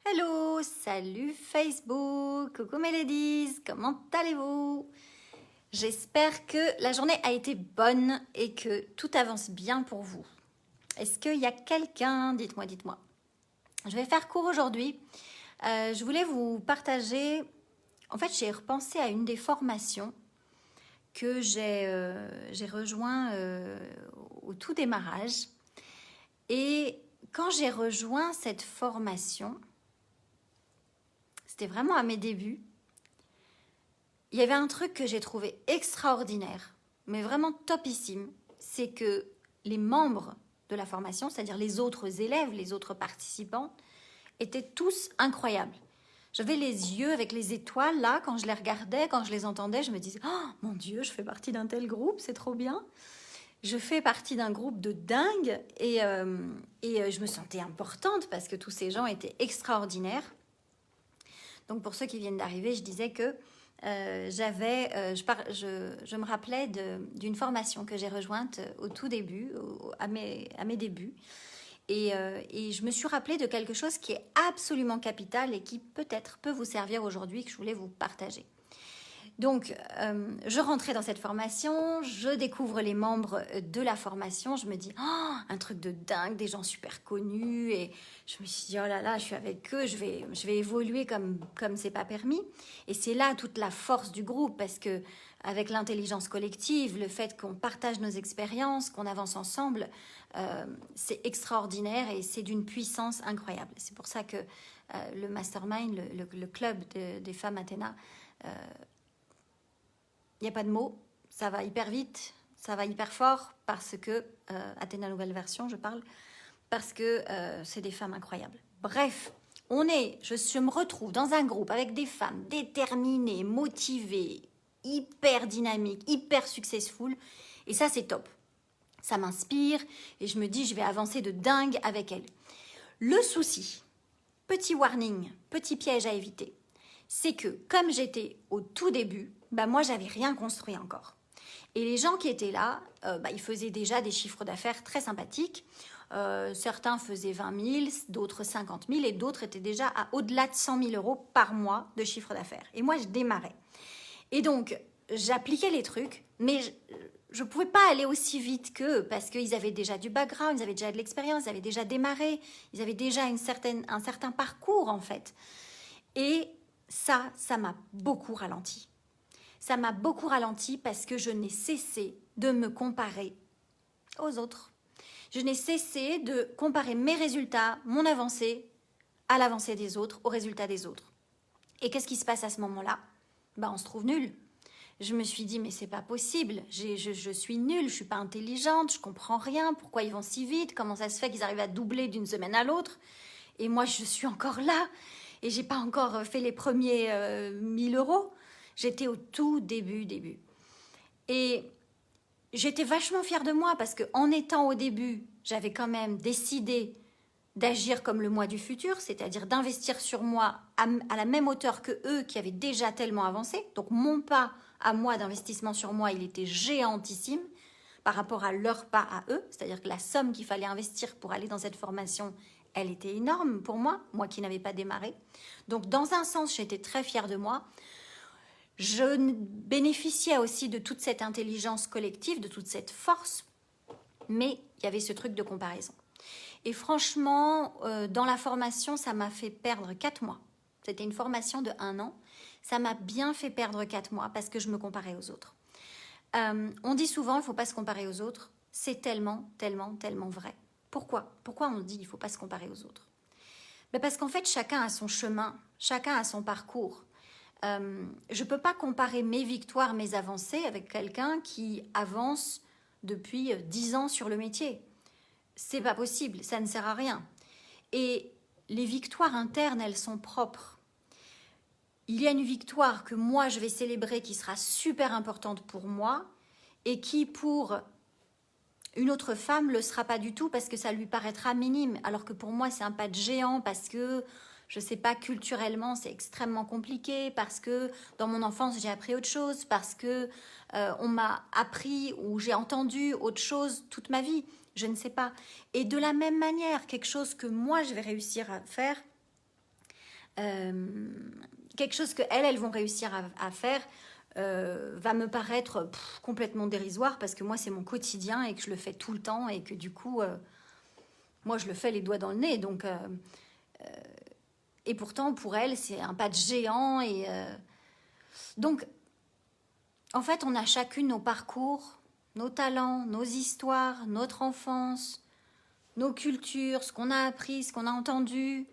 Hello, salut Facebook, coucou mes ladies, comment allez-vous? J'espère que la journée a été bonne et que tout avance bien pour vous. Est-ce qu'il y a quelqu'un? Dites-moi. Je vais faire court aujourd'hui. Je voulais vous partager, en fait j'ai repensé à une des formations que j'ai rejoint au tout démarrage. Et quand j'ai rejoint cette formation, c'était vraiment à mes débuts, il y avait un truc que j'ai trouvé extraordinaire, mais vraiment topissime, c'est que les membres de la formation, c'est-à-dire les autres élèves, les autres participants, étaient tous incroyables. J'avais les yeux avec les étoiles là, quand je les regardais, quand je les entendais, je me disais « Oh mon Dieu, je fais partie d'un tel groupe, c'est trop bien !» Je fais partie d'un groupe de dingues et je me sentais importante parce que tous ces gens étaient extraordinaires. Donc pour ceux qui viennent d'arriver, je disais que je me rappelais d'une formation que j'ai rejointe au tout début, à mes débuts. Et je me suis rappelé de quelque chose qui est absolument capital et qui peut-être peut vous servir aujourd'hui, que je voulais vous partager. Donc, je rentrais dans cette formation, je découvre les membres de la formation, je me dis oh, un truc de dingue, des gens super connus, et je me suis dit oh là là, je suis avec eux, je vais évoluer comme c'est pas permis. Et c'est là toute la force du groupe, parce que avec l'intelligence collective, le fait qu'on partage nos expériences, qu'on avance ensemble, c'est extraordinaire et c'est d'une puissance incroyable. C'est pour ça que le mastermind, le club des femmes Athéna, il n'y a pas de mots, ça va hyper vite, ça va hyper fort, parce que, Athéna Nouvelle Version, je parle, parce que c'est des femmes incroyables. Bref, je me retrouve dans un groupe avec des femmes déterminées, motivées, hyper dynamiques, hyper successful, et ça c'est top. Ça m'inspire, et je me dis, je vais avancer de dingue avec elles. Le souci, petit warning, petit piège à éviter, c'est que comme j'étais au tout début, moi j'avais rien construit encore. Et les gens qui étaient là, ils faisaient déjà des chiffres d'affaires très sympathiques. Certains faisaient 20 000, d'autres 50 000 et d'autres étaient déjà à au-delà de 100 000 euros par mois de chiffre d'affaires. Et moi je démarrais. Et donc j'appliquais les trucs, mais je ne pouvais pas aller aussi vite qu'eux parce qu'ils avaient déjà du background, ils avaient déjà de l'expérience, ils avaient déjà démarré, ils avaient déjà un certain parcours en fait. Et ça m'a beaucoup ralenti. Ça m'a beaucoup ralenti parce que je n'ai cessé de me comparer aux autres. Je n'ai cessé de comparer mes résultats, mon avancée, à l'avancée des autres, aux résultats des autres. Et qu'est-ce qui se passe à ce moment-là? On se trouve nul. Je me suis dit, mais c'est pas possible, je suis nulle, je suis pas intelligente, je comprends rien, pourquoi ils vont si vite, comment ça se fait qu'ils arrivent à doubler d'une semaine à l'autre? Et moi, je suis encore là, et j'ai pas encore fait les premiers 1000 euros. J'étais au tout début. Et j'étais vachement fière de moi parce qu'en étant au début, j'avais quand même décidé d'agir comme le moi du futur, c'est-à-dire d'investir sur moi à la même hauteur que eux qui avaient déjà tellement avancé. Donc mon pas à moi d'investissement sur moi, il était géantissime par rapport à leur pas à eux. C'est-à-dire que la somme qu'il fallait investir pour aller dans cette formation, elle était énorme pour moi qui n'avais pas démarré. Donc dans un sens, j'étais très fière de moi. Je bénéficiais aussi de toute cette intelligence collective, de toute cette force, mais il y avait ce truc de comparaison. Et franchement, dans la formation, ça m'a fait perdre 4 mois. C'était une formation de 1 an. Ça m'a bien fait perdre 4 mois parce que je me comparais aux autres. On dit souvent, il ne faut pas se comparer aux autres. C'est tellement vrai. Pourquoi on dit qu'il ne faut pas se comparer aux autres? Parce qu'en fait, chacun a son chemin, chacun a son parcours. Je ne peux pas comparer mes victoires, mes avancées avec quelqu'un qui avance depuis 10 ans sur le métier. C'est pas possible, ça ne sert à rien. Et les victoires internes, elles sont propres. Il y a une victoire que moi je vais célébrer qui sera super importante pour moi et qui pour une autre femme le sera pas du tout parce que ça lui paraîtra minime, alors que pour moi c'est un pas de géant parce que je sais pas, culturellement c'est extrêmement compliqué, parce que dans mon enfance j'ai appris autre chose, parce que on m'a appris ou j'ai entendu autre chose toute ma vie, je ne sais pas. Et de la même manière, quelque chose que moi je vais réussir à faire, quelque chose que elles vont réussir à faire va me paraître complètement dérisoire parce que moi, c'est mon quotidien et que je le fais tout le temps et que du coup, moi, je le fais les doigts dans le nez. Donc, et pourtant, pour elles, c'est un pas de géant. Et donc, en fait, on a chacune nos parcours, nos talents, nos histoires, notre enfance, nos cultures, ce qu'on a appris, ce qu'on a entendu.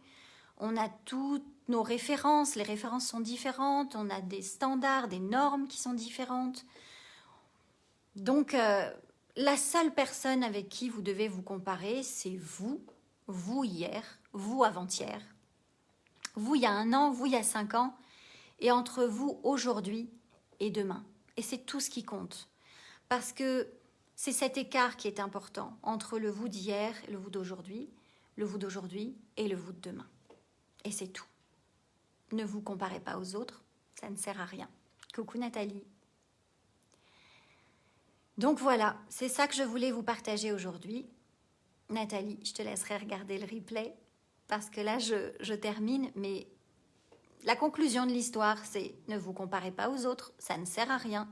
On a toutes nos références, les références sont différentes, on a des standards, des normes qui sont différentes. Donc, la seule personne avec qui vous devez vous comparer, c'est vous hier, vous avant-hier, vous il y a 1 an, vous il y a 5 ans, et entre vous aujourd'hui et demain. Et c'est tout ce qui compte. Parce que c'est cet écart qui est important entre le vous d'hier et le vous d'aujourd'hui, le vous d'aujourd'hui et le vous de demain. Et c'est tout. Ne vous comparez pas aux autres, ça ne sert à rien. Coucou Nathalie. Donc voilà, c'est ça que je voulais vous partager aujourd'hui. Nathalie, je te laisserai regarder le replay parce que là, je termine, mais la conclusion de l'histoire, c'est ne vous comparez pas aux autres, ça ne sert à rien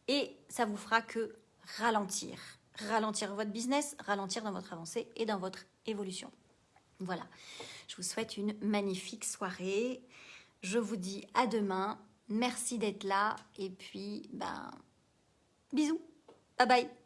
et ça vous fera que ralentir. Ralentir votre business, ralentir dans votre avancée et dans votre évolution. Voilà, je vous souhaite une magnifique soirée. Je vous dis à demain. Merci d'être là et puis, bisous. Bye bye.